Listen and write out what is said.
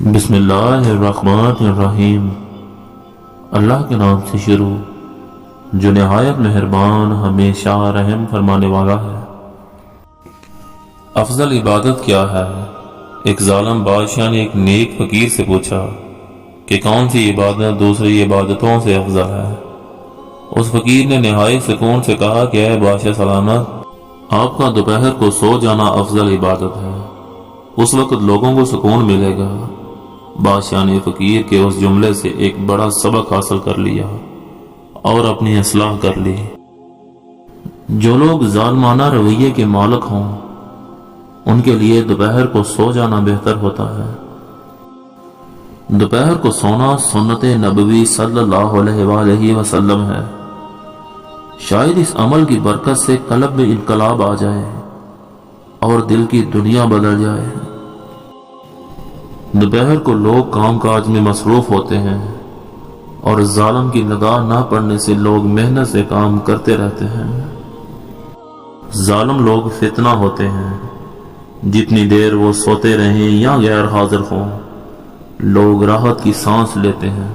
بسم اللہ الرحمن الرحیم۔ اللہ کے نام سے شروع جو نہایت مہربان ہمیشہ رحم فرمانے والا ہے۔ افضل عبادت کیا ہے؟ ایک ظالم بادشاہ نے ایک نیک فقیر سے پوچھا کہ کون سی عبادت دوسری عبادتوں سے افضل ہے؟ اس فقیر نے نہایت سکون سے کہا کہ اے بادشاہ سلامت، آپ کا دوپہر کو سو جانا افضل عبادت ہے، اس وقت لوگوں کو سکون ملے گا۔ بادشاہ نے فقیر کے اس جملے سے ایک بڑا سبق حاصل کر لیا اور اپنی اصلاح کر لی۔ جو لوگ ظالمانہ رویے کے مالک ہوں ان کے لیے دوپہر کو سو جانا بہتر ہوتا ہے۔ دوپہر کو سونا سنت نبوی صلی اللہ علیہ وآلہ وسلم ہے۔ شاید اس عمل کی برکت سے قلب میں انقلاب آ جائے اور دل کی دنیا بدل جائے۔ دوپہر کو لوگ کام کاج میں مصروف ہوتے ہیں اور ظالم کی نگاہ نہ پڑنے سے لوگ محنت سے کام کرتے رہتے ہیں۔ ظالم لوگ فتنہ ہوتے ہیں، جتنی دیر وہ سوتے رہیں یا غیر حاضر ہوں لوگ راحت کی سانس لیتے ہیں۔